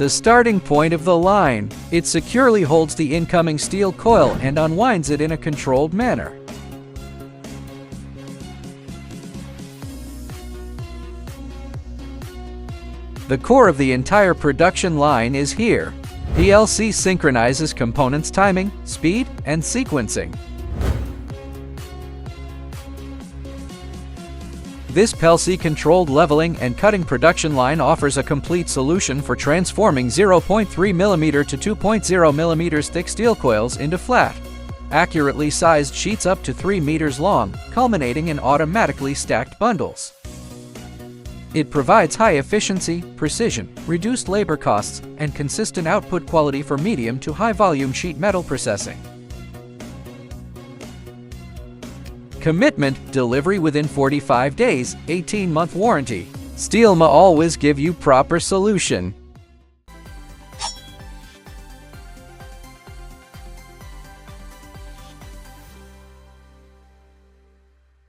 The starting point of the line. It securely holds the incoming steel coil and unwinds it in a controlled manner. The core of the entire production line is here. PLC synchronizes components' timing, speed, and sequencing. This PLC-controlled leveling and cutting production line offers a complete solution for transforming 0.3 mm to 2.0 mm thick steel coils into flat, accurately sized sheets up to 3 meters long, culminating in automatically stacked bundles. It provides high efficiency, precision, reduced labor costs, and consistent output quality for medium to high volume sheet metal processing. Commitment: delivery within 45 days, 18-month warranty. Steelmama always give you proper solution.